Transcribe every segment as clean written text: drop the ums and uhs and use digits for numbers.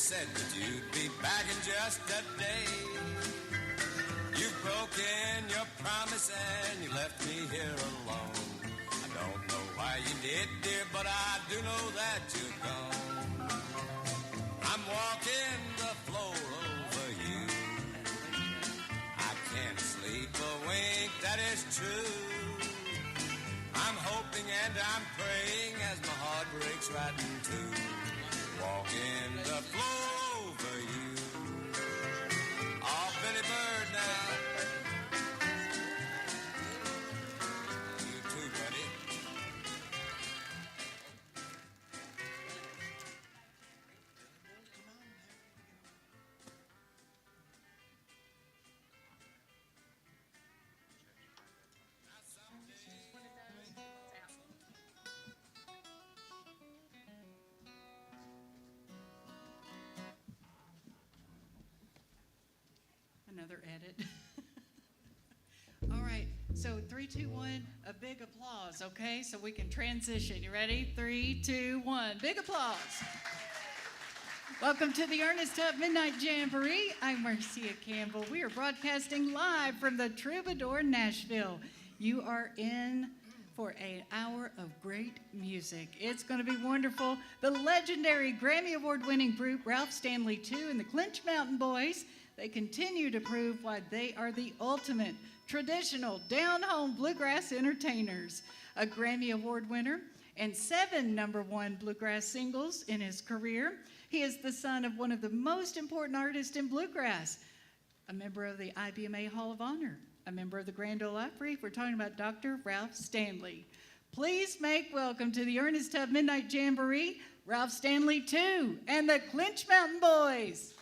said that you'd be back in just a day. You've broken your promise and you left me here alone. I don't know why you did, dear, but I do know that you're gone. I'm walking the floor over you. I can't sleep a wink, that is true. I'm hoping and I'm praying as my heart breaks right in two. Walking the floor over you. Oh, Billy Bird now. You too, buddy. Another edit. All right, so 3, 2, 1, a big applause, okay? So we can transition. You ready? 3, 2, 1, big applause. Welcome to the Ernest Tubb Midnite Jamboree. I'm Marcia Campbell. We are broadcasting live from the Troubadour, Nashville. You are in for an hour of great music. It's going to be wonderful. The legendary Grammy Award-winning group Ralph Stanley II and the Clinch Mountain Boys, they continue to prove why they are the ultimate traditional down-home bluegrass entertainers. A Grammy Award winner and 7 #1 bluegrass singles in his career. He is the son of one of the most important artists in bluegrass, a member of the IBMA Hall of Honor, a member of the Grand Ole Opry. We're talking about Dr. Ralph Stanley. Please make welcome to the Ernest Tubb Midnite Jamboree, Ralph Stanley II and the Clinch Mountain Boys.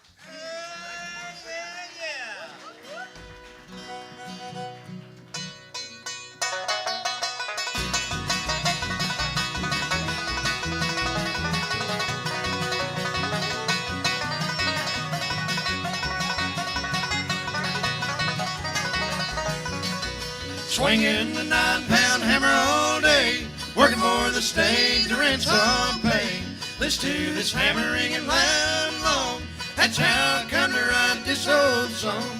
Swinging the 9-pound hammer all day, working for the state to rent some pay. Listen to this hammer ringing loud and long. That's how I come to write this old song.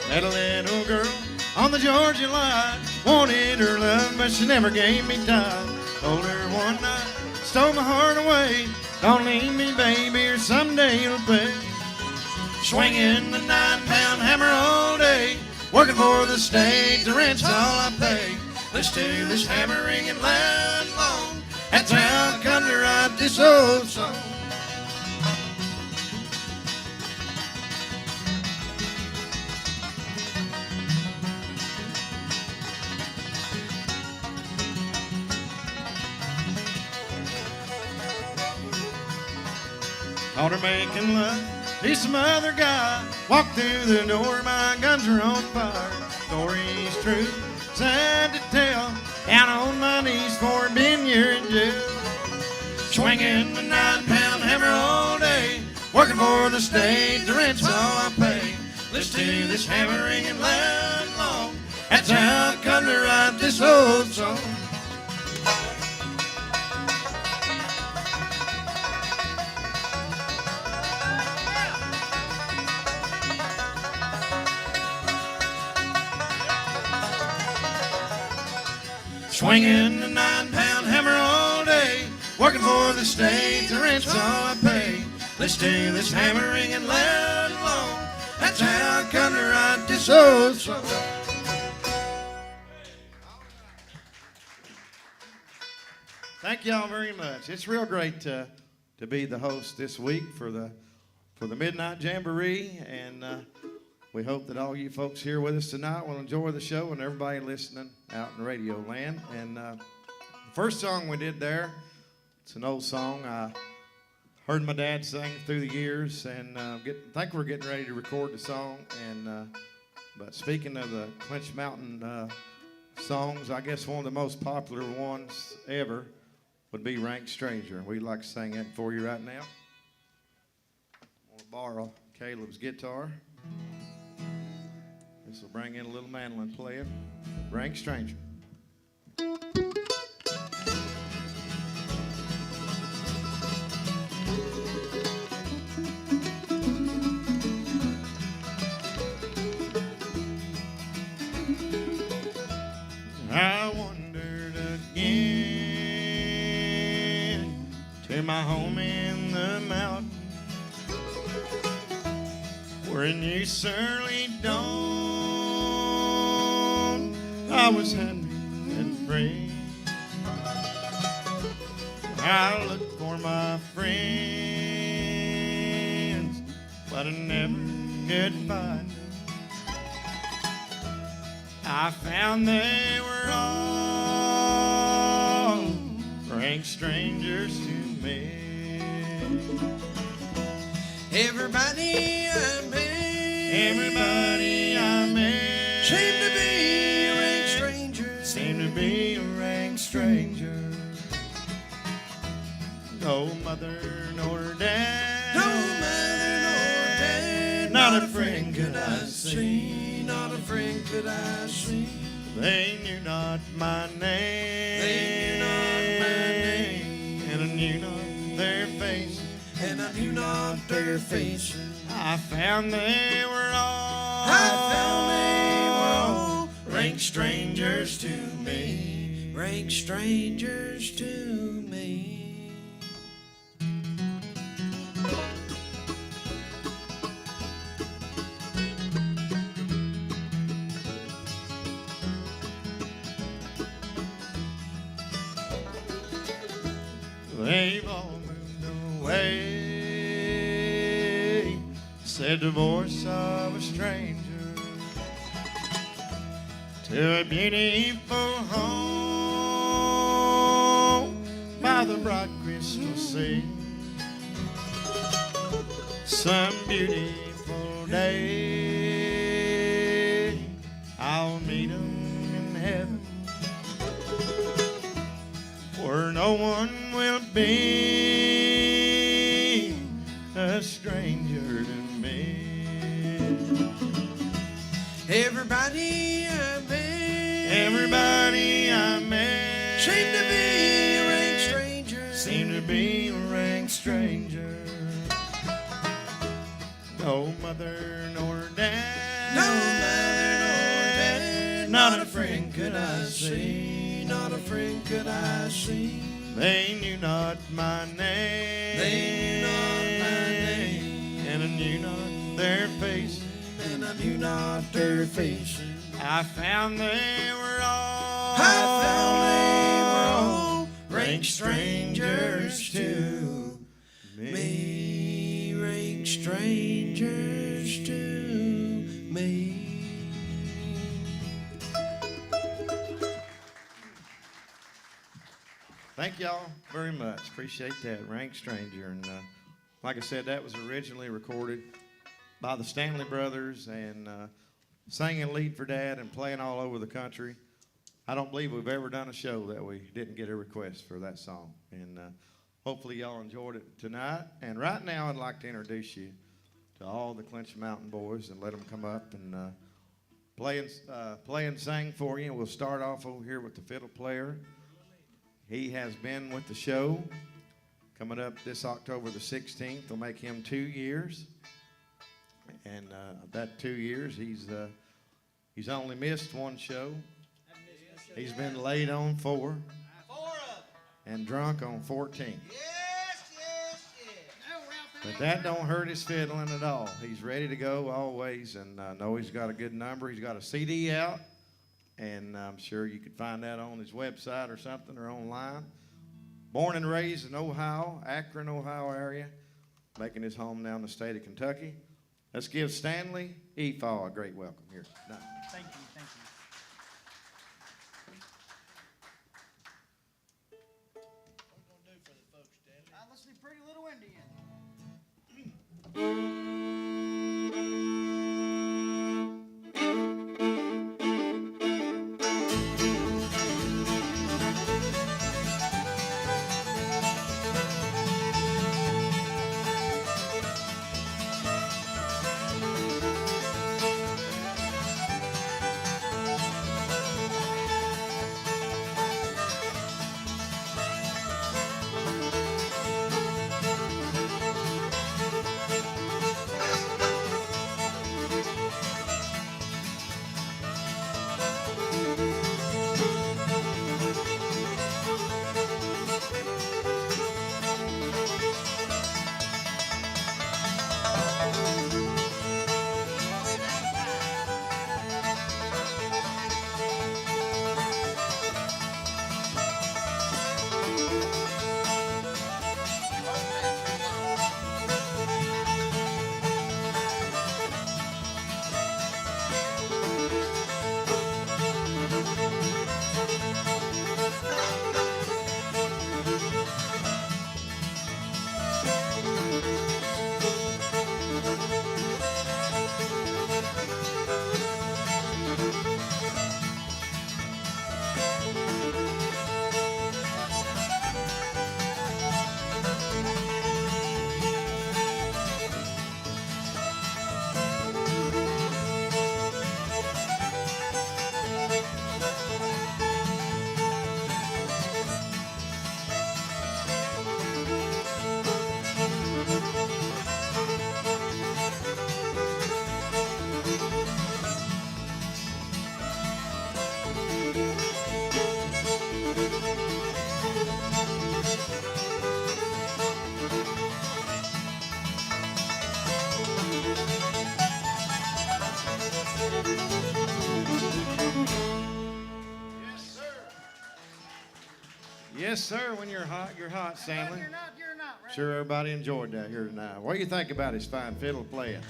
Madeleine, old girl, on the Georgia line, wanted her love, but she never gave me time. Told her one night, stole my heart away. Don't leave me, baby, or someday you'll pay. Swinging the 9-pound hammer all day, working for the state, the rent's all I pay. Listen to this hammer ringing loud and long. That's how I come to write this old song. Caught her making love to some other guy. Walked through the door, my guns are on fire. Story's true, sad to tell. Down on my knees for being here in jail. Swinging the 9-pound hammer all day, working for the state, the rent's all I pay. Listen to this hammer ringing loud and long. That's how I come to write this old song. Swinging the 9-pound hammer all day, working for the state, the rent's all I pay. Listen to this hammer ringing loud and long. That's how I come to write this old song. Thank y'all very much. It's real great to be the host this week for the Midnight Jamboree, and we hope that all you folks here with us tonight will enjoy the show, and everybody listening out in radio land. And the first song we did there, it's an old song. I heard my dad sing through the years, and think we're getting ready to record the song. And but speaking of the Clinch Mountain songs, I guess one of the most popular ones ever would be Rank Stranger. We'd like to sing that for you right now. I'm gonna borrow Caleb's guitar. This will bring in a little Madeleine playing. Rank Stranger. I wandered again to my home in the mountains, where in this early dawn I was happy and free. I looked for my friends, but I never could find them. I found they were all rank strangers to me. Everybody I met seemed to be a rank stranger. Seemed to be a rank stranger. No mother nor dad. No mother nor dad. Not a friend could I see. Not a friend could I see. They knew not my name. They knew not my name. And I knew not their faces. And I knew not their faces. I found they were all. I found they were all rank strangers to me. Rank strangers to me. They've all moved away, said the voice of a stranger, to a beautiful home by the bright crystal sea. Some beautiful day I'll meet 'em in heaven, where no one will be a stranger to me. Everybody I met seemed to be a rank stranger. Seemed to be a rank stranger. No mother nor dad. No mother nor dad. Not a friend could I see. Not a friend could I see. They knew not my name. They knew not my name. And I knew not their faces. And I knew not their faces. I found they were all. I found they were all rank strangers to me. Rank strangers to me. Thank y'all very much. Appreciate that. Rank Stranger. And like I said, that was originally recorded by the Stanley brothers and singing lead for Dad and playing all over the country. I don't believe we've ever done a show that we didn't get a request for that song. And hopefully y'all enjoyed it tonight. And right now I'd like to introduce you to all the Clinch Mountain boys and let them come up and play and sing for you. We'll start off over here with the fiddle player. He has been with the show. Coming up this October the 16th will make him 2 years. And that 2 years, he's only missed one show. He's been late on 4. And drunk on 14. But that don't hurt his fiddling at all. He's ready to go always, and I know he's got a good number. He's got a CD out. And I'm sure you could find that on his website or something or online. Born and raised in Ohio, Akron, Ohio area, making his home now in the state of Kentucky. Let's give Stanley Efaw a great welcome here. No. Thank you, thank you. What are you going to do for the folks, Stanley? Let's do Pretty Little Indian. Yes, sir. When you're hot, Stanley. You're not, right? Sure, everybody enjoyed that here tonight. What do you think about his fine fiddle playing?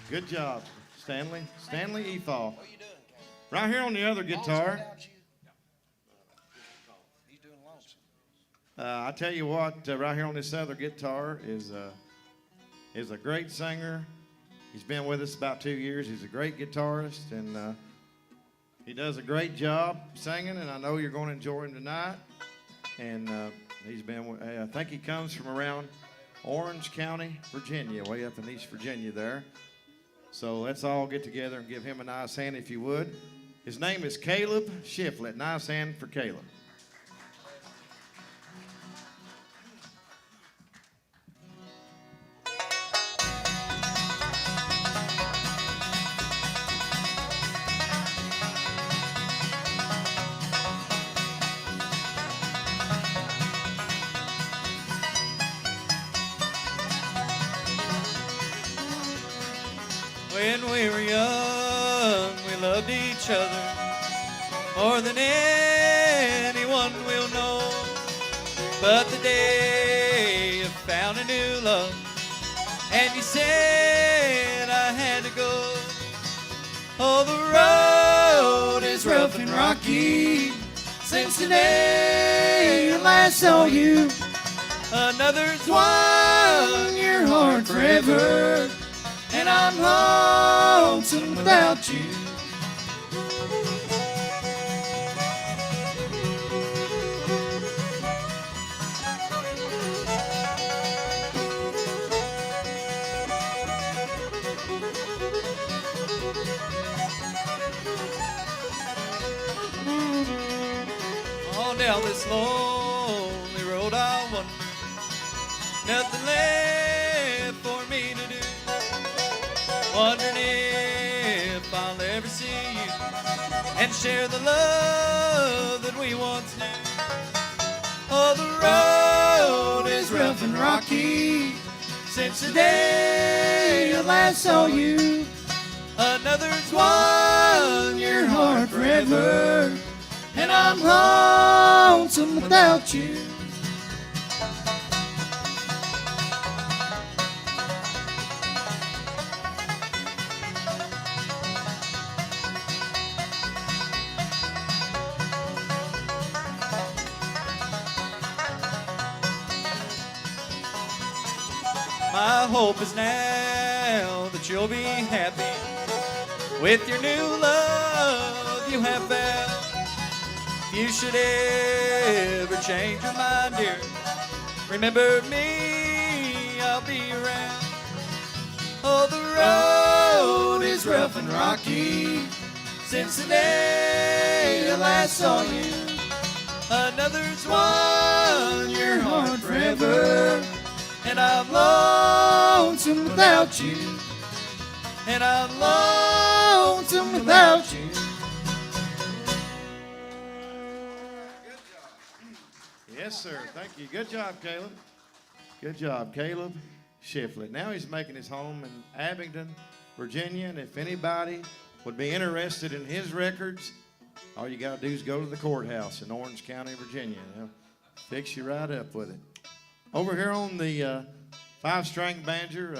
Good job, Stanley. Stanley Efall. What are you doing, Captain? Right here on the other guitar. He's doing lonesome. I tell you what, right here on this other guitar is a great singer. He's been with us about 2 years. He's a great guitarist, and he does a great job singing, and I know you're going to enjoy him tonight. And he's been, I think he comes from around Orange County, Virginia, way up in East Virginia there. So let's all get together and give him a nice hand if you would. His name is Caleb Shiflett. Nice hand for Caleb. When we were young, we loved each other more than anyone will know. But the day you found a new love, and you said I had to go. Oh, the road is rough and rocky since the day I last saw you. Another's won your heart forever, and I'm lonesome without you. On down this lonely road I wander, nothing left for me to do. Wondering if I'll ever see you and share the love that we once knew. Oh, the road is rough and rocky since the day I last saw you. Another's won your heart forever, and I'm lonesome without you. My hope is now that you'll be happy with your new love you have found. If you should ever change your mind, dear, remember me, I'll be around. Oh, the road is rough and rocky since the day I last saw you. Another's won your heart forever, and I'm lonesome without you. And I'm lonesome without you. Yes, sir. Thank you. Good job, Caleb. Good job, Caleb Shiflett. Now he's making his home in Abingdon, Virginia, and if anybody would be interested in his records, all you got to do is go to the courthouse in Orange County, Virginia. They'll fix you right up with it. Over here on the five-string banjo,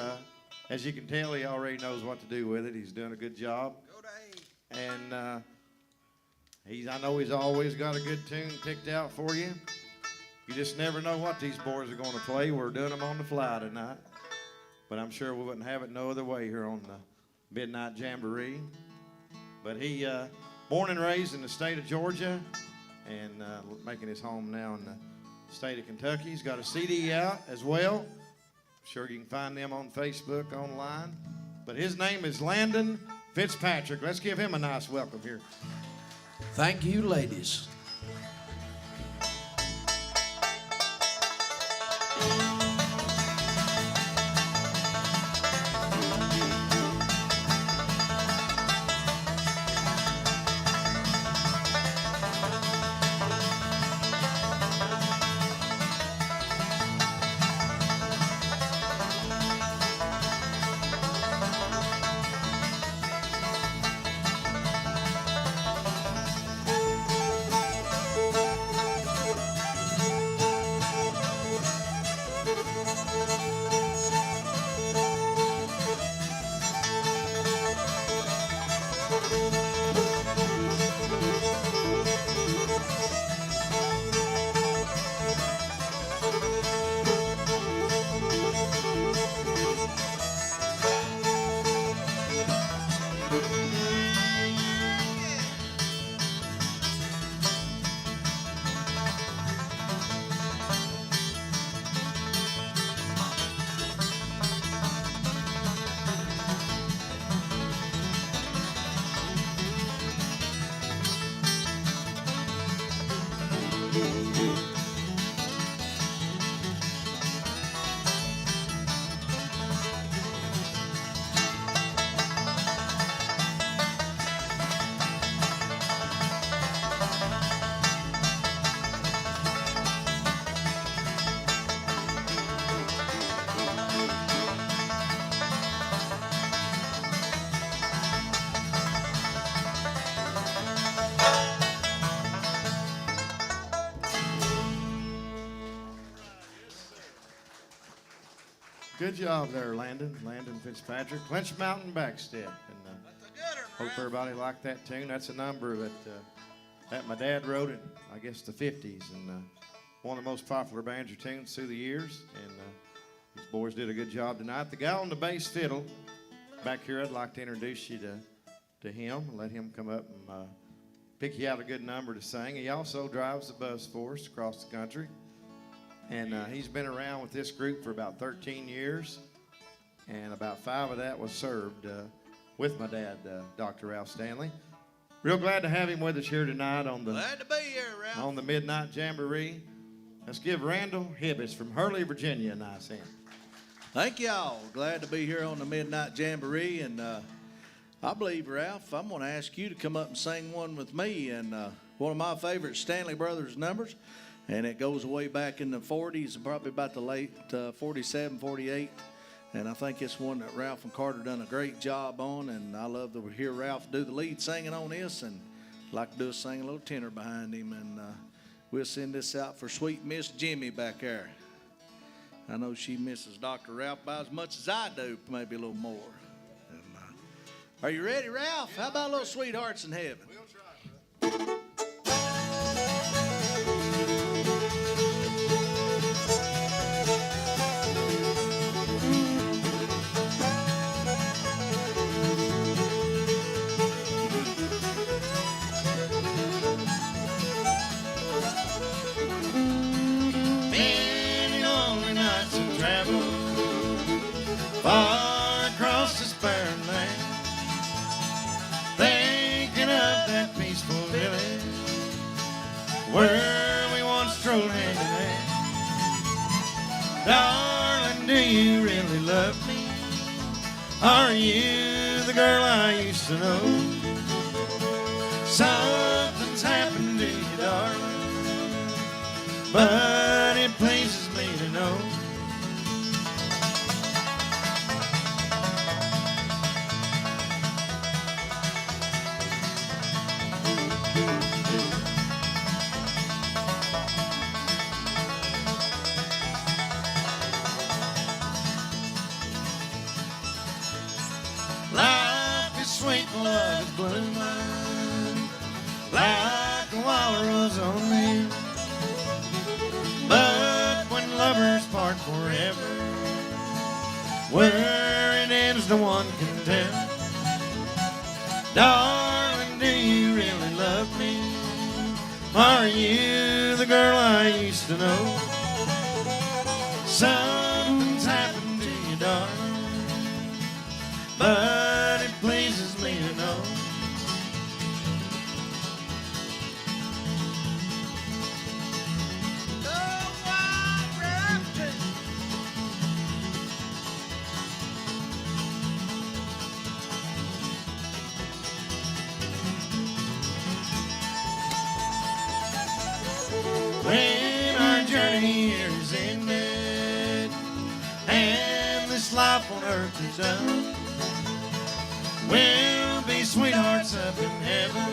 as you can tell, he already knows what to do with it. He's doing a good job. And I know he's always got a good tune picked out for you. You just never know what these boys are going to play. We're doing them on the fly tonight. But I'm sure we wouldn't have it no other way here on the Midnite Jamboree. But he, born and raised in the state of Georgia and making his home now in the state of Kentucky. He's got a CD out as well. I'm sure you can find them on Facebook, online. But his name is Landon Fitzpatrick. Let's give him a nice welcome here. Thank you, ladies. Good job there, Landon Fitzpatrick. Clinch Mountain Backstep. And hope everybody liked that tune. That's a number that my dad wrote in, I guess, the 50s. And one of the most popular banjo tunes through the years. And these boys did a good job tonight. The guy on the bass fiddle back here, I'd like to introduce you to him. Let him come up and pick you out a good number to sing. He also drives the bus for us across the country. And he's been around with this group for about 13 years. And about 5 of that was served with my dad, Dr. Ralph Stanley. Real glad to have him with us here tonight on the Glad to be here, Ralph. on the Midnight Jamboree. Let's give Randall Hibbets from Hurley, Virginia a nice hand. Thank y'all. Glad to be here on the Midnight Jamboree. And I believe, Ralph, I'm going to ask you to come up and sing one with me. And one of my favorite Stanley Brothers numbers. And it goes way back in the 40s, probably about the late 47, 48. And I think it's one that Ralph and Carter done a great job on. And I love to hear Ralph do the lead singing on this. And I'd like to do a sing a little tenor behind him. And we'll send this out for sweet Miss Jimmy back there. I know she misses Dr. Ralph by as much as I do, maybe a little more. And, are you ready, Ralph? How about a little Sweethearts in Heaven? We'll try, bro. Far across this barren land, thinking of that peaceful village where we once strolled hand in hand. Darling, do you really love me? Are you the girl I used to know? Something's happened to you, darling, but it pleases me to know. Sweet love is blooming like a wild rose on me. But when lovers part forever, where it ends no one can tell. Darling, do you really love me? Are you the girl I used to know? Something's happened to you, darling, but it pleases me to know. When our journey here is ended and this life on earth is done, we'll be sweethearts up in heaven.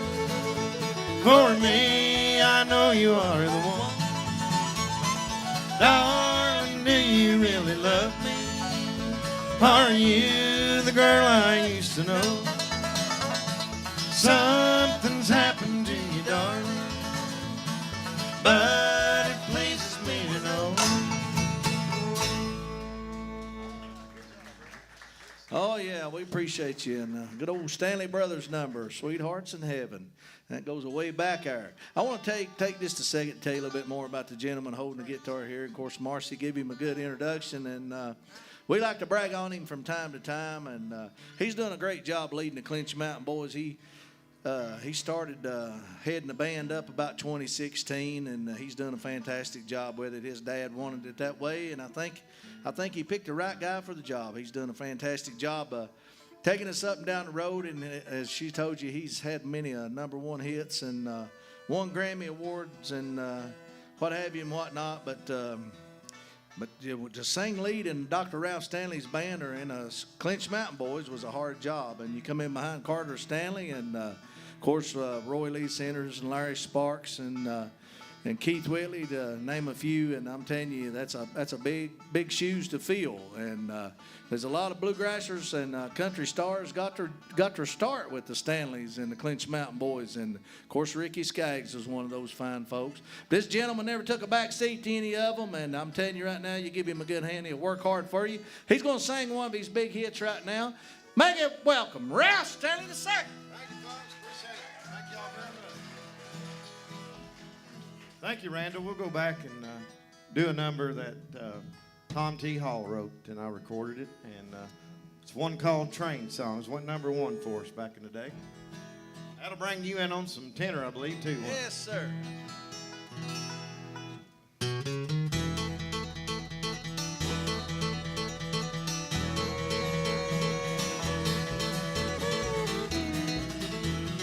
For me, I know you are the one. Darling, do you really love me? Are you the girl I used to know? Something's happened to you, darling, but it pleases me to know. Oh, yeah, we appreciate you. And good old Stanley Brothers number, Sweethearts in Heaven. That goes way back there. I want to take just a second to tell you a little bit more about the gentleman holding the guitar here. Of course, Marcy gave him a good introduction, and we like to brag on him from time to time. And he's done a great job leading the Clinch Mountain Boys. He started heading the band up about 2016, and he's done a fantastic job with it. His dad wanted it that way, and I think he picked the right guy for the job. He's done a fantastic job taking us up and down the road, and as she told you, he's had many #1 hits and won Grammy Awards and what have you and whatnot. But to sing lead in Dr. Ralph Stanley's band or in a Clinch Mountain Boys was a hard job. And you come in behind Carter Stanley and, of course, Roy Lee Centers and Larry Sparks and and Keith Whitley, to name a few. And I'm telling you, that's a big shoes to fill. And there's a lot of bluegrassers and country stars got their start with the Stanleys and the Clinch Mountain Boys. And of course, Ricky Skaggs was one of those fine folks. This gentleman never took a back seat to any of them. And I'm telling you right now, you give him a good hand, he'll work hard for you. He's going to sing one of his big hits right now. Make it welcome, Ralph Stanley II. Thank you, folks. Appreciate it. Thank y'all very much. Thank you, Randall. We'll go back and do a number that Tom T. Hall wrote, and I recorded it. And it's one called Train Songs. Went number 1 for us back in the day. That'll bring you in on some tenor, I believe, too. Yes, sir.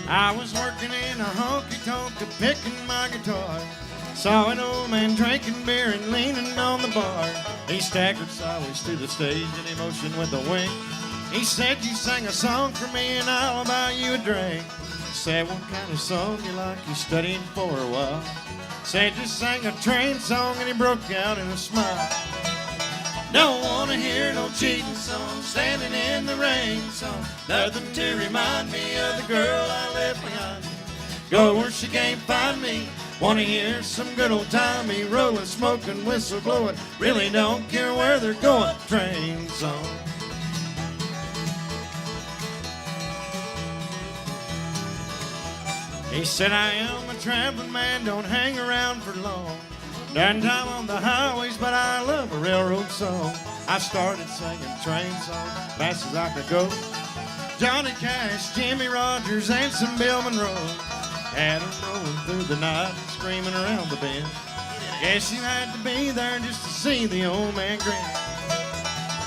I was working in a honky-tonk, picking my guitar. Saw an old man drinking beer and leaning on the bar. He staggered sideways to the stage and he motioned with a wink. He said, "You sang a song for me and I'll buy you a drink." Said, "What kind of song you like? You studying for a while?" Said, "Just sang a train song," and he broke out in a smile. Don't wanna hear no cheating song, standing in the rain song. Nothing to remind me of the girl I left behind. Go where she can't find me. Wanna hear some good old timey rolling, smoking, whistle blowing. Really don't care where they're going. Train song. He said, "I am a traveling man, don't hang around for long. Done time on the highways, but I love a railroad song." I started singing train songs fast as I could go. Johnny Cash, Jimmy Rogers, and some Bill Monroe. Had 'em rolling through the night, screaming around the bend. Guess you had to be there just to see the old man grin.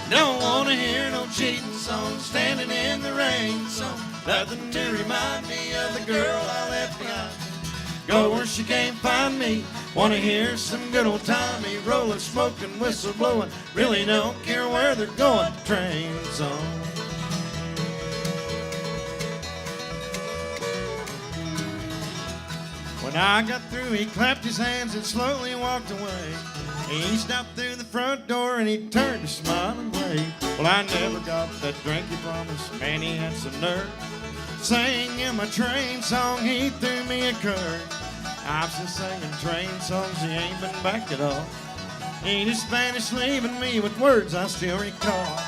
Don't wanna hear no cheating song, standing in the rain song. Nothing to remind me of the girl I left behind. Go where she can't find me. Wanna hear some good old timey rolling, smoking, whistle blowing. Really don't care where they're going. Train song. When I got through, he clapped his hands and slowly walked away. He stopped through the front door and he turned to smile and wave. Well, I never got that drink he promised. Man, he had some nerve. Sang him a train song, he threw me a curve. I've been singing train songs, he ain't been back at all. He just vanished, leaving me with words I still recall.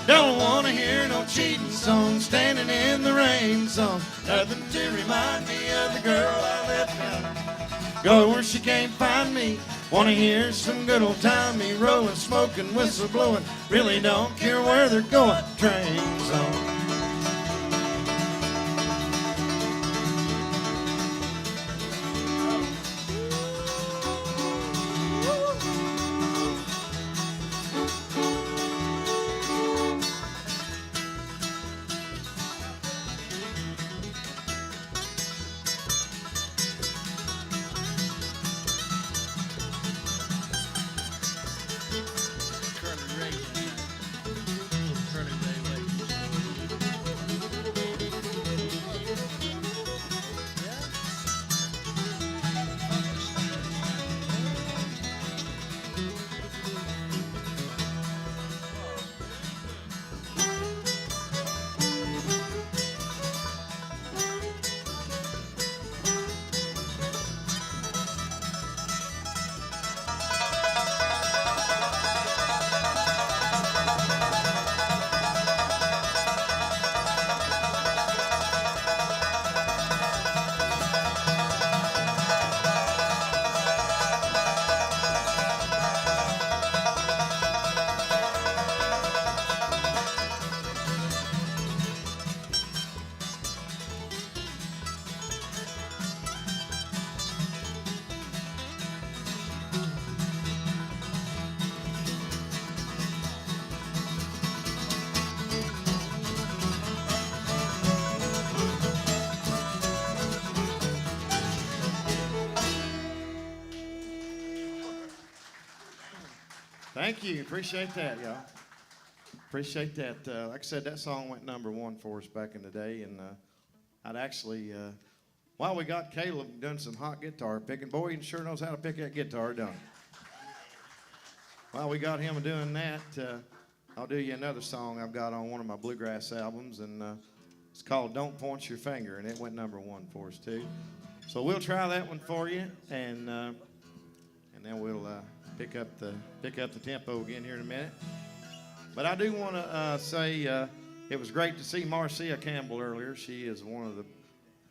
Don't wanna hear no cheating song, standing in the rain song. Nothing to remind me of the girl I left behind. Go where she can't find me. Wanna hear some good old timey rolling, smoking, whistle blowing. Really don't care where they're going. Train song. Thank you. Appreciate that, y'all. Appreciate that. Like I said, that song went number 1 for us back in the day, and I'd actually while we got Caleb done some hot guitar picking, boy, he sure knows how to pick that guitar, don't he? While we got him doing that, I'll do you another song I've got on one of my bluegrass albums, and it's called "Don't Point Your Finger," and it went #1 for us too. So we'll try that one for you, and then we'll pick up the tempo again here in a minute. But I do want to say it was great to see Marcia Campbell earlier. She is one of the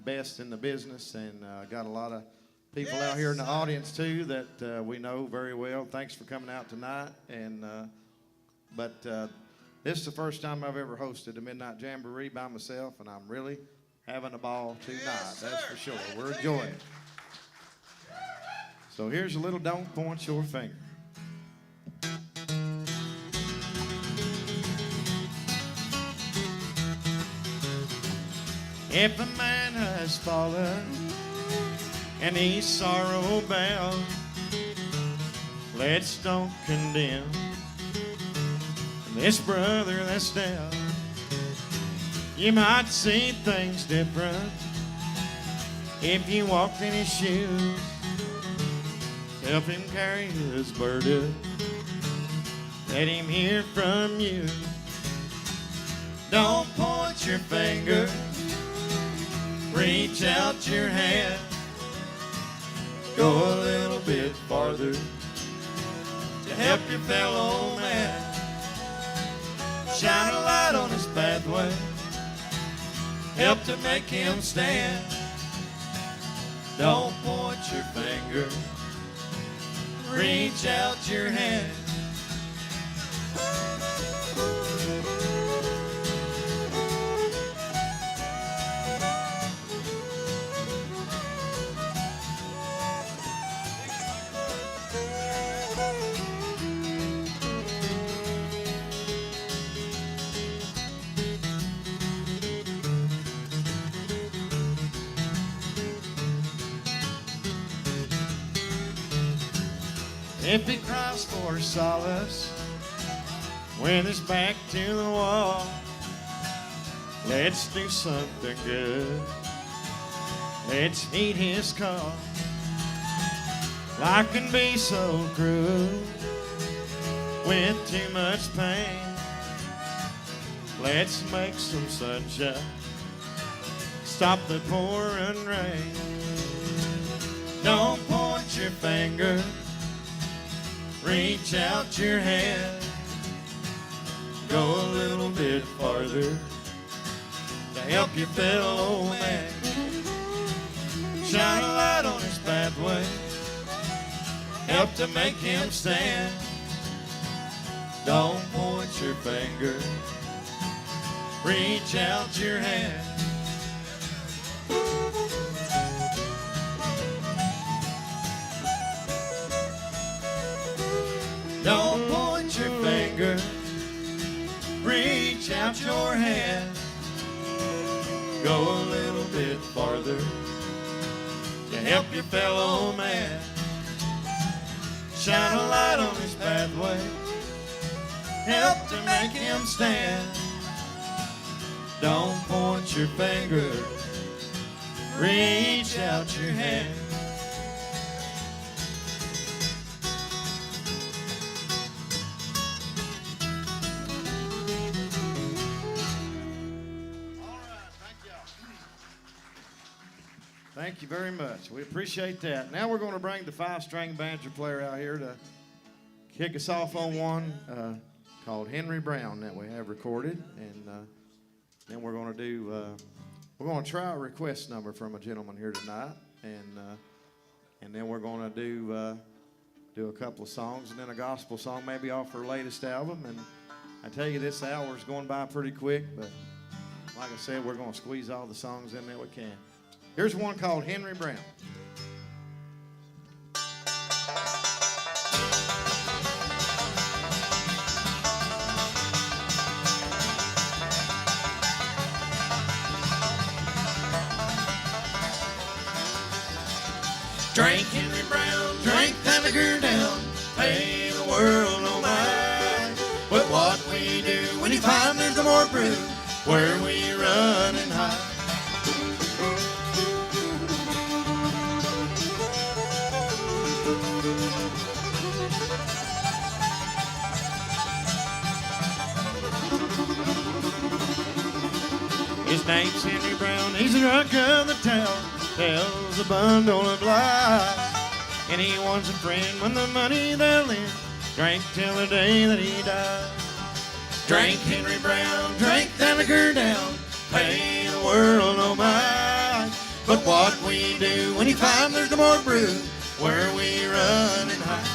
best in the business, and got a lot of people out here in the audience too that we know very well. Thanks for coming out tonight. And but this is the first time I've ever hosted a Midnight Jamboree by myself, and I'm really having a ball tonight. Yes, that's for sure. We're enjoying it. So here's a little "Don't Point Your Finger." If a man has fallen and he's sorrow bound, let's don't condemn this brother that's down. You might see things different if you walked in his shoes. Help him carry his burden, let him hear from you. Don't point your finger, reach out your hand, go a little bit farther to help your fellow man. Shine a light on his pathway, help to make him stand. Don't point your finger, reach out your hand. If he cries for solace with his back to the wall, let's do something good. Let's heed his call. Life can be so cruel with too much pain. Let's make some sunshine, stop the pouring rain. Don't point your finger, reach out your hand, go a little bit farther to help your fellow man. Shine a light on his pathway, help to make him stand. Don't point your finger, reach out your hand. Don't point your finger, reach out your hand, go a little bit farther to help your fellow man. Shine a light on his pathway, help to make him stand. Don't point your finger, reach out your hand. Thank you very much. We appreciate that. Now we're going to bring the 5-string banjo player out here to kick us off on one called Henry Brown that we have recorded, and then we're going to try a request number from a gentleman here tonight, and then we're going to do a couple of songs, and then a gospel song maybe off her latest album. And I tell you, this hour's going by pretty quick, but like I said, we're going to squeeze all the songs in that we can. Here's one called Henry Brown. Drink Henry Brown, drink that liquor down, pay the world no mind. But what we do when you find there's no more brew, where we run and hide. name's Henry Brown, he's the drunk of the town, tells a bundle of lies. Anyone's a friend when the money they'll lend, drank till the day that he died. Drink Henry Brown, drink that liquor down, pay the world no mind. But what we do when you find there's no more brew, where we run and hide.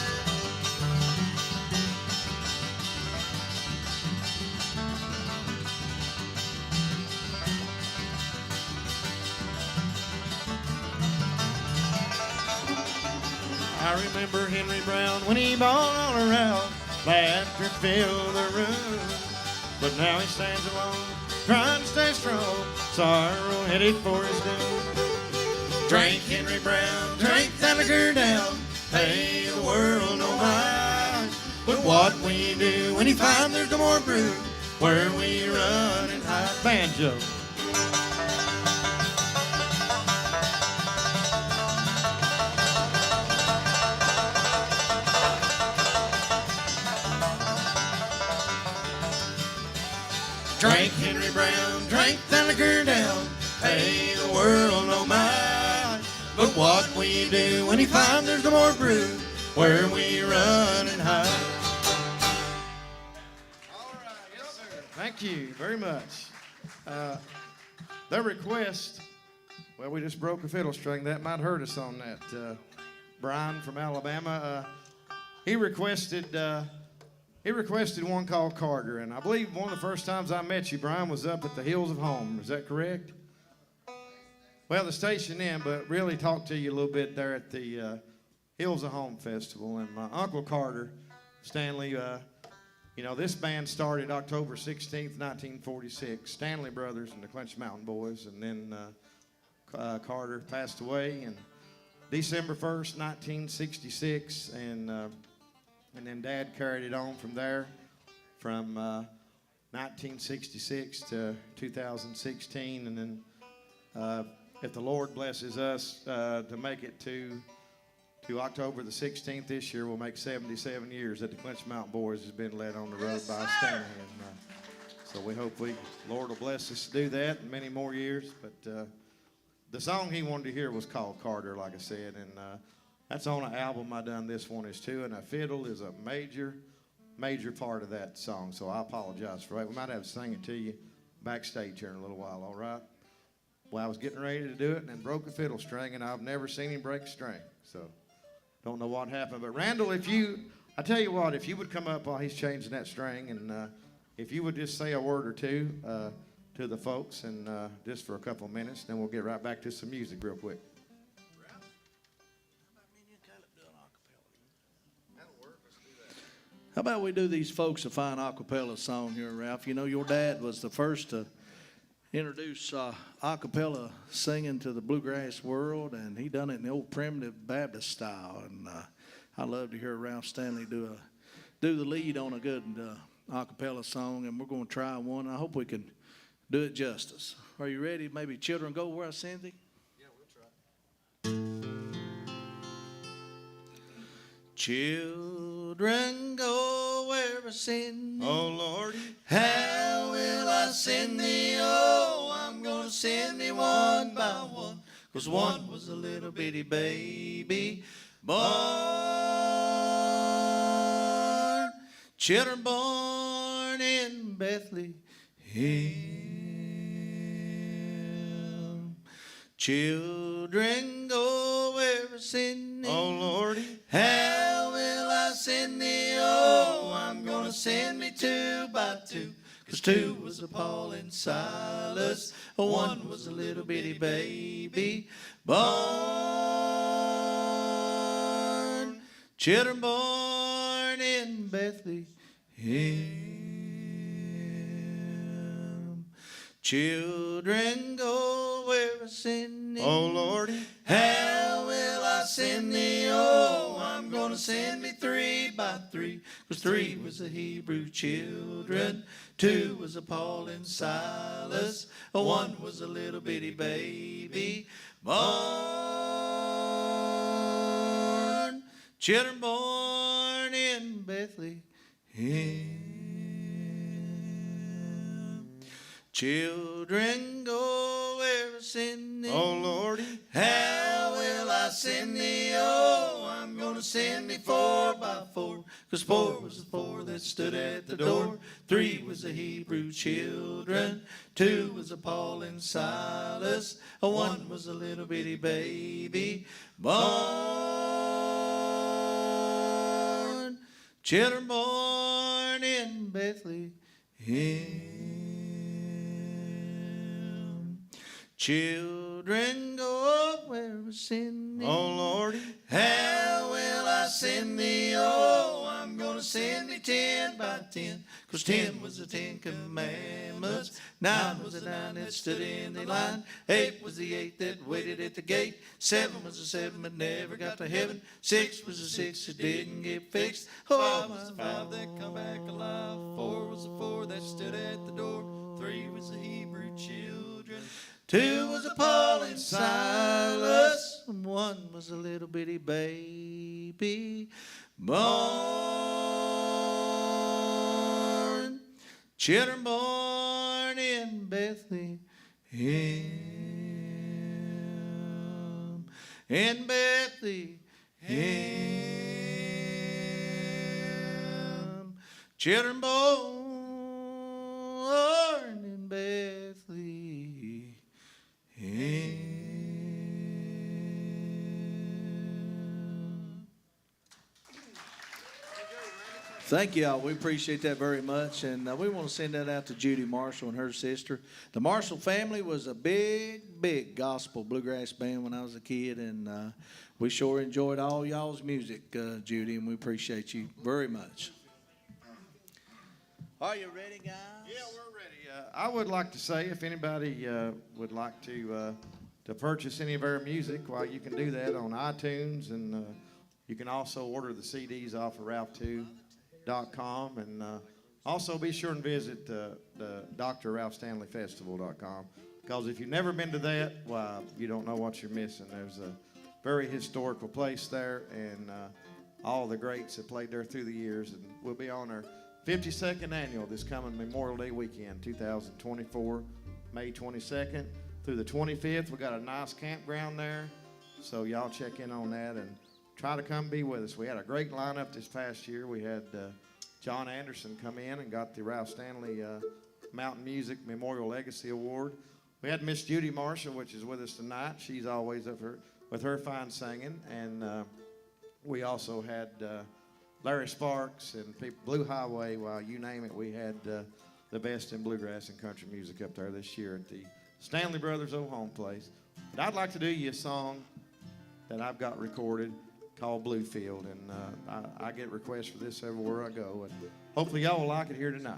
I remember Henry Brown when he bought all around, laughter filled the room. But now he stands alone, trying to stay strong, sorrow headed for his doom. Drink Henry Brown, drink that liquor down, pay the world no mind. But what we do when you find there's no more brew, where we run and hide. Banjo. Drink Henry Brown, drink that liquor down, pay the world no mind. But what we do when you find there's no more brew, where we run and hide. All right, yes sir. Thank you very much. Their request, well, we just broke a fiddle string. That might hurt us on that. Brian from Alabama, he requested one called Carter, and I believe one of the first times I met you, Brian, was up at the Hills of Home. Is that correct? Well, the station then, but really talked to you a little bit there at the Hills of Home Festival. And my Uncle Carter, Stanley, you know, this band started October 16th, 1946. Stanley Brothers and the Clinch Mountain Boys, and then Carter passed away in December 1st, 1966, and then Dad carried it on from there, from 1966 to 2016. And then if the Lord blesses us to make it to October the 16th this year, we'll make 77 years that the Clinch Mountain Boys has been led on the road by Stanley. And so we hope Lord will bless us to do that and many more years. But the song he wanted to hear was called Carter, like I said, and that's on an album I done. This one is too, and a fiddle is a major part of that song, so I apologize for that. We might have to sing it to you backstage here in a little while, all right? Well, I was getting ready to do it and then broke a fiddle string, and I've never seen him break a string, so don't know what happened. But Randall, I tell you what, if you would come up while he's changing that string, and if you would just say a word or two to the folks, and just for a couple of minutes, then we'll get right back to some music real quick. How about we do these folks a fine a cappella song here, Ralph? You know, your dad was the first to introduce a cappella singing to the bluegrass world, and he done it in the old primitive Baptist style. And I love to hear Ralph Stanley do the lead on a good a cappella song, and we're going to try one. I hope we can do it justice. Are you ready? Maybe Children Go Where I Send Thee? Yeah, we'll try. Children go where I send thee. Oh, Lord. How will I send thee? Oh, I'm going to send thee one by one. 'Cause one was a little bitty baby born. Children born in Bethlehem. Children go where I send thee. Oh, Lordy. How will I send thee? Oh, I'm going to send me two by two. 'Cause two was a Paul and Silas. One was a little bitty baby born. Children born in Bethlehem. Children go where I send thee. Oh, Lordy. How will I send thee? Oh, I'm going to send me three by three. 'Cause three was the Hebrew children. Two was a Paul and Silas. One was a little bitty baby born. Children born in Bethlehem. Children go send thee, oh, I'm gonna send thee 4x4. 'Cause 4 was the 4 that stood at the door. 3 was the Hebrew children. 2 was the Paul and Silas. 1 was a little bitty baby born. Children born in Bethlehem. Children go up where I send thee. Oh, Lordy. How will I send thee? Oh, I'm gonna send thee 10 by 10. 'Cause 10 was the 10 commandments. 9 was the 9 that stood in the line. 8 was the 8 that waited at the gate. 7 was the 7 that never got to heaven. 6 was the 6 that didn't get fixed. 5 was the 5 that come back alive. 4 was the 4 that stood at the door. 3 was the Hebrew children. 2 was a Paul and Silas. 1 was a little bitty baby born. Children born in Bethlehem. In Bethlehem. Children born in Bethlehem. Thank y'all. We appreciate that very much. And we want to send that out to Judy Marshall and her sister. The Marshall family was a big, big gospel bluegrass band when I was a kid. And we sure enjoyed all y'all's music, Judy, and we appreciate you very much. Are you ready, guys? Yeah, we're ready. I would like to say, if anybody would like to purchase any of our music, well, you can do that on iTunes, and you can also order the CDs off of Ralph2.com, and also be sure and visit the drralphstanleyfestival.com, because if you've never been to that, well, you don't know what you're missing. There's a very historical place there, and all the greats that played there through the years, and we'll be on our 52nd annual this coming Memorial Day weekend, 2024, May 22nd through the 25th. We got a nice campground there, so y'all check in on that and try to come be with us. We had a great lineup this past year. We had John Anderson come in and got the Ralph Stanley Mountain Music Memorial Legacy Award. We had Miss Judy Marshall, which is with us tonight. She's always up with her fine singing. And we also had Larry Sparks and Blue Highway. Well, you name it, we had the best in bluegrass and country music up there this year at the Stanley Brothers Old Home Place. But I'd like to do you a song that I've got recorded called Bluefield, and I get requests for this everywhere I go, and hopefully y'all will like it here tonight.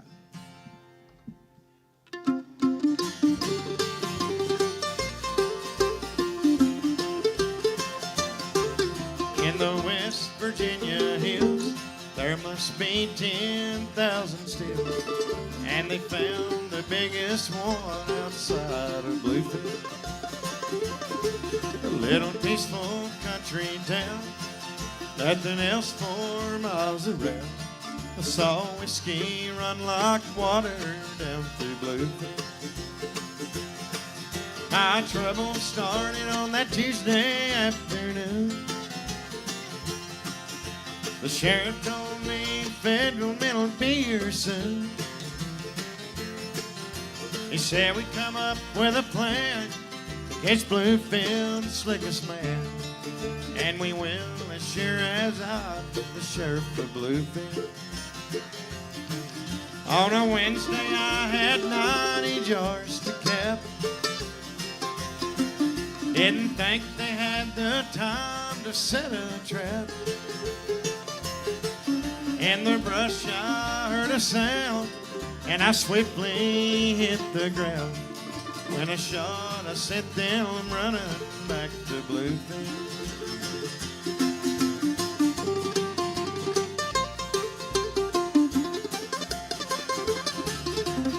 In the West Virginia hills, there must be 10,000 still, and they found the biggest one outside of Bluefield. A little peaceful country town, nothing else for miles around. I saw whiskey run like water down through Bluefield. My trouble started on that Tuesday afternoon. The sheriff told me federal men'll be here soon. He said we'd come up with a plan to catch Bluefield's slickest man, and we will as sure as I'm the sheriff of Bluefield. On a Wednesday I had 90 jars to cap. Didn't think they had the time to set a trap. In the brush I heard a sound, and I swiftly hit the ground. When I shot, I sent them running back to Bluefield.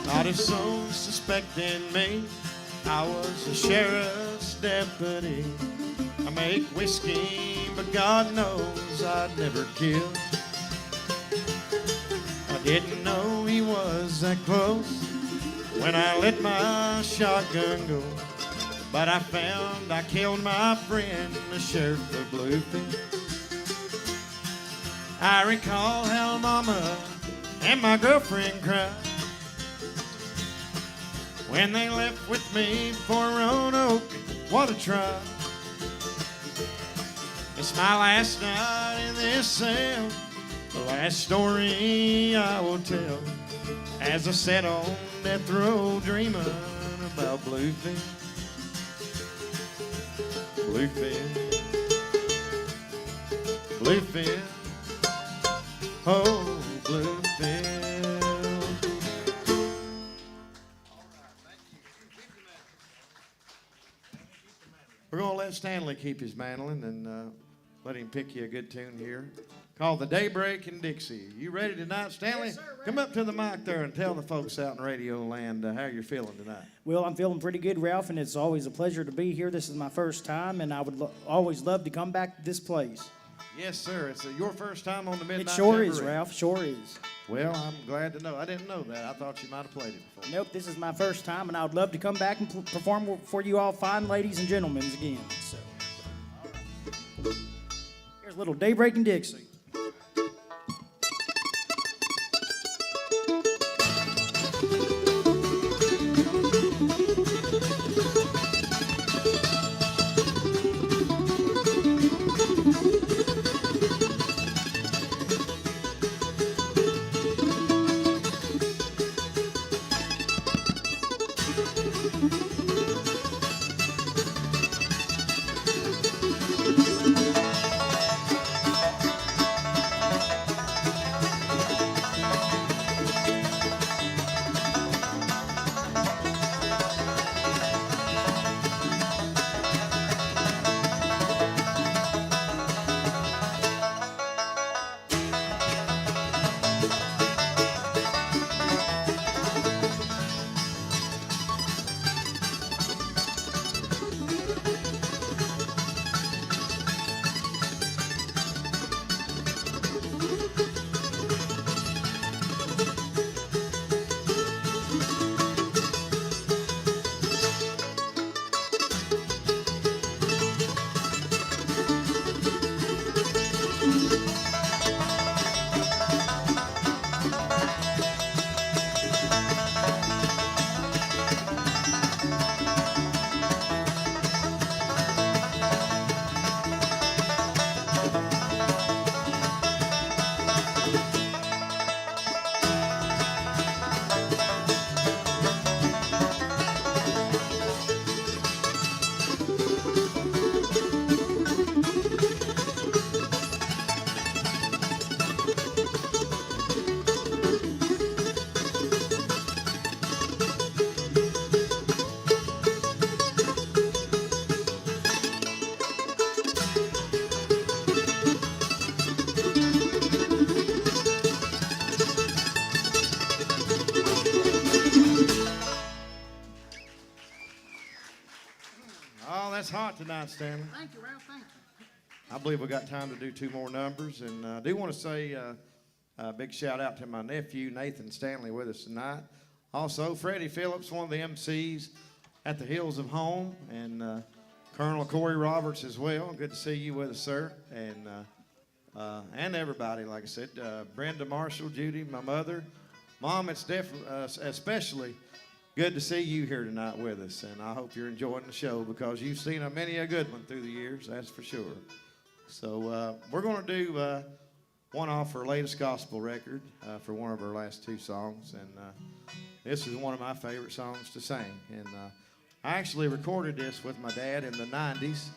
Not a soul suspected me, I was a sheriff's deputy. I make whiskey, but God knows I'd never kill. I didn't know he was that close when I let my shotgun go. But I found I killed my friend, the sheriff of Bluefield. I recall how Mama and my girlfriend cried when they left with me for Roanoke. What a trial. It's my last night in this cell, the last story I will tell, as I sat on death row dreaming about Bluefield. Bluefield, Bluefield, oh, Bluefield. We're going to let Stanley keep his mandolin and let him pick you a good tune here called The Daybreak in Dixie. You ready tonight, Stanley? Yes, sir, Ralph. Come up to the mic there and tell the folks out in radio land how you're feeling tonight. Well, I'm feeling pretty good, Ralph, and it's always a pleasure to be here. This is my first time, and I would always love to come back to this place. Yes, sir. It's your first time on the Midnight It sure Jamboree. is, Ralph, sure is. Well, I'm glad to know. I didn't know that. I thought you might have played it before. Nope, this is my first time, and I would love to come back and perform for you all fine ladies and gentlemen again. So, here's a little Daybreak in Dixie. Oh, that's hot tonight, Stanley. Thank you, Ralph, thank you. I believe we got time to do two more numbers, and I do want to say a big shout out to my nephew Nathan Stanley with us tonight. Also, Freddie Phillips, one of the MCs at the Hills of Home, and Colonel Corey Roberts as well. Good to see you with us, sir, and everybody. Like I said, Brenda Marshall, Judy, my mother, Mom. It's especially good to see you here tonight with us, and I hope you're enjoying the show because you've seen many a good one through the years, that's for sure. So we're going to do one off our latest gospel record for one of our last two songs, and this is one of my favorite songs to sing. And I actually recorded this with my dad in the 90s,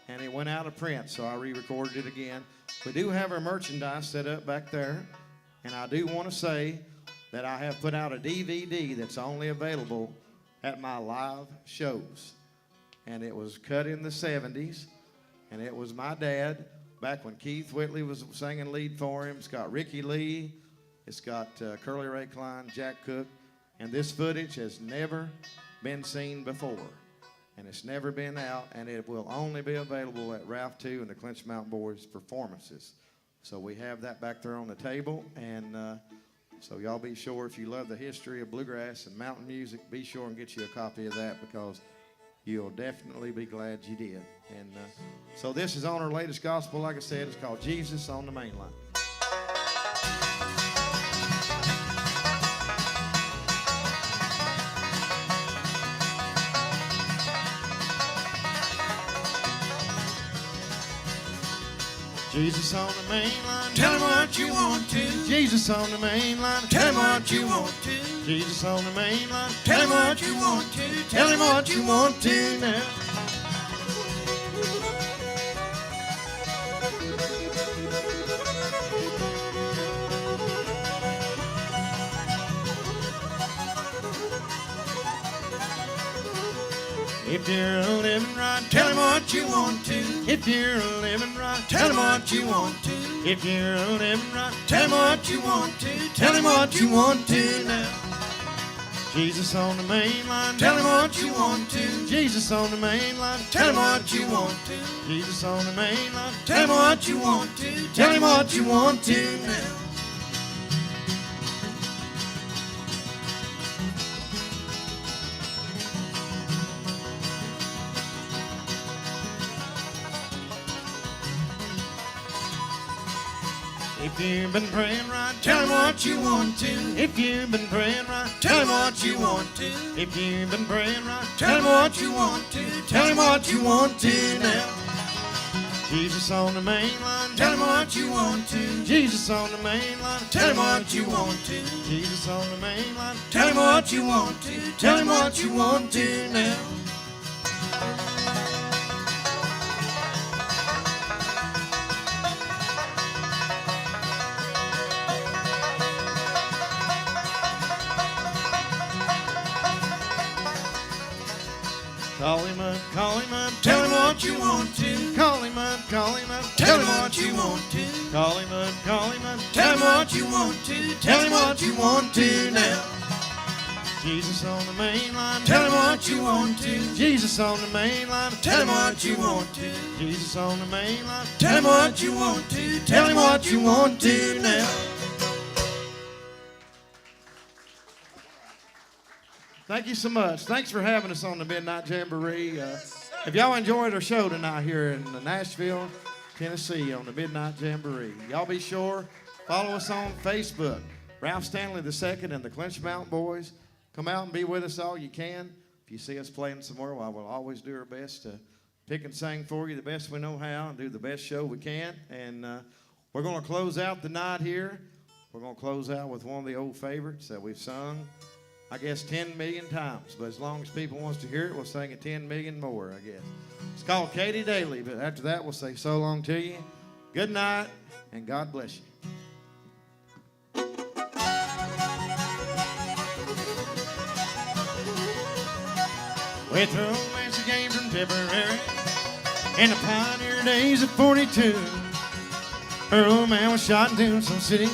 and it went out of print, so I re-recorded it again. We do have our merchandise set up back there, and I do want to say that I have put out a DVD that's only available at my live shows. And it was cut in the 70s, and it was my dad back when Keith Whitley was singing lead for him. It's got Ricky Lee, it's got Curly Ray Klein, Jack Cook, and this footage has never been seen before. And it's never been out, and it will only be available at Ralph 2 and the Clinch Mountain Boys performances. So we have that back there on the table, and so y'all be sure, if you love the history of bluegrass and mountain music, be sure and get you a copy of that because you'll definitely be glad you did. And so this is on our latest gospel. Like I said, it's called Jesus on the Mainline. Jesus on the main line, tell him what you want to. Jesus on the main line, tell him what you want to. Jesus on the main line, tell him what you want to. Tell him what you want to now. If you're living right, tell him what you want to. If you're living right, tell him what you want to. If you're living right, tell him what you want to. Tell him what you want to now. Jesus on the main line, tell him what you want to. Jesus on the main line, tell him what you want to. Jesus on the main line, tell him what you want to. Tell him what you want to now. If you've been praying right, tell him what you want to. If you've been praying right, tell him what you want to. If you've been praying right, tell him what you want to. Tell him what you want to now. Jesus on the main line, tell him what you want to. Jesus on the main line, tell him what you want to. Jesus on the main line, tell him what you want to. Tell him what you want to now. Call him up, tell him what you want to. Call him up, tell him what you want to. Call him up, tell him what you want to. Tell him what you want to now. Jesus on the main line, tell him what you want to. Jesus on the main line, tell him what you want to. Jesus on the main line, tell him what you want to. Tell him what you want to now. Thank you so much. Thanks for having us on the Midnite Jamboree. If y'all enjoyed our show tonight here in Nashville, Tennessee on the Midnite Jamboree, y'all be sure, follow us on Facebook. Ralph Stanley II and the Clinch Mountain Boys. Come out and be with us all you can. If you see us playing somewhere, well, we'll always do our best to pick and sing for you the best we know how and do the best show we can. And we're going to close out the night here. We're going to close out with one of the old favorites that we've sung, I guess, 10 million times. But as long as people wants to hear it, we'll sing it 10 million more, I guess. It's called Katie Daly, but after that, we'll say so long to you. Good night, and God bless you. With her old man, she came from Tipperary in the pioneer days of 42. Her old man was shot in Tombstone City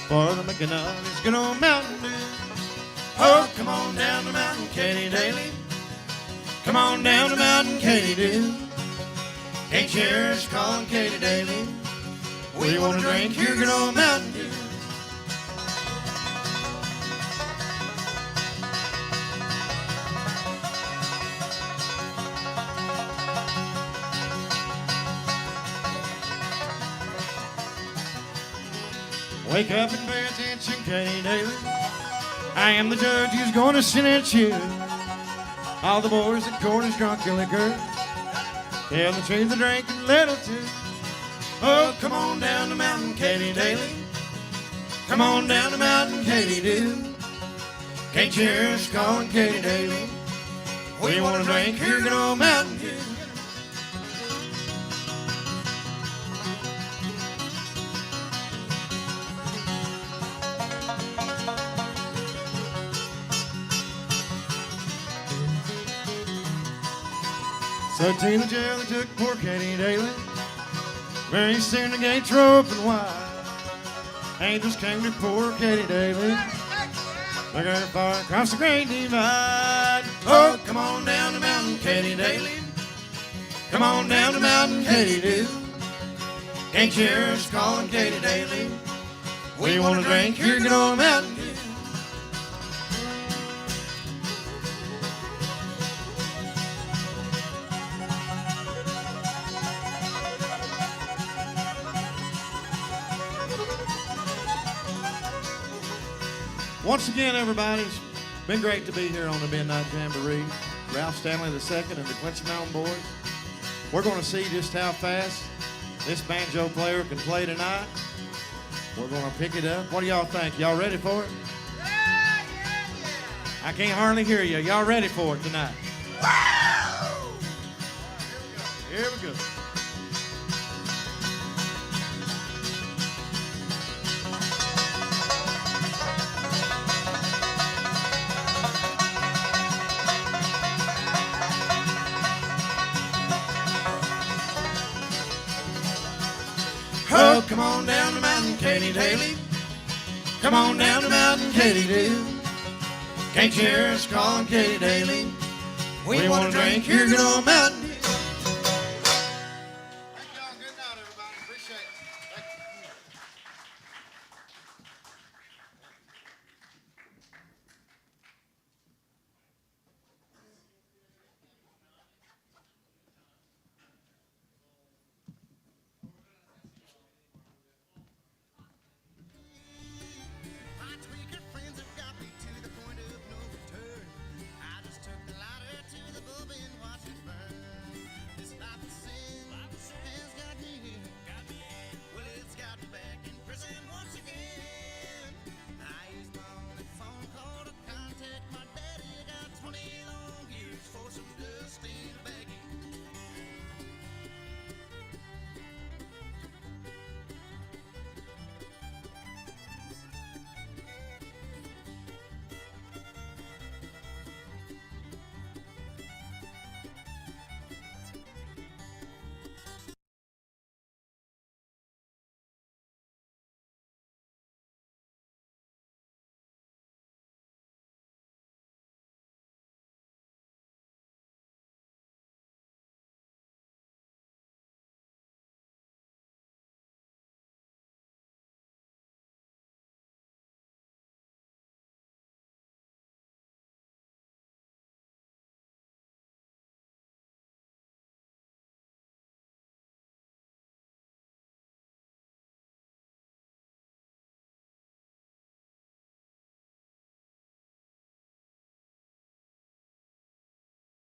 for the making of his good old Mountain Dew. Oh, come on down the mountain, Katie Daly. Come on down the mountain, Katie Dew. Ain't yours calling Katie Daly. We want to drink your good old Mountain Dew. Wake up and pay attention, Katie Daly. I am the judge who's going to sentence you. All the boys at court is drunk your liquor. Tell the truth and drink a little too. Oh, come on down the mountain, Katie Daly. Come on down the mountain, Katie Dew. Can't you hear us calling Katie Daly? We want to drink your good old Mountain Dew. So to the jail they took poor Katie Daly. Very soon the gates were open wide. Angels came to poor Katie Daly. They're gonna far across the great divide. Oh, come on down the mountain, Katie Daly. Come on down the mountain, Katie Dew. Can't you hear us calling Katie Daly? We want to drink your good old Mountain Dew. Once again, everybody, it's been great to be here on the Midnight Jamboree. Ralph Stanley II and the Clinch Mountain Boys. We're going to see just how fast this banjo player can play tonight. We're going to pick it up. What do y'all think? Y'all ready for it? Yeah. I can't hardly hear you. Y'all ready for it tonight? Here we go. Oh, come on down the mountain, Katy Daly. Come on down the mountain, Katy Doo. Can't you hear us calling Katy Daly? We want to drink your good old mountain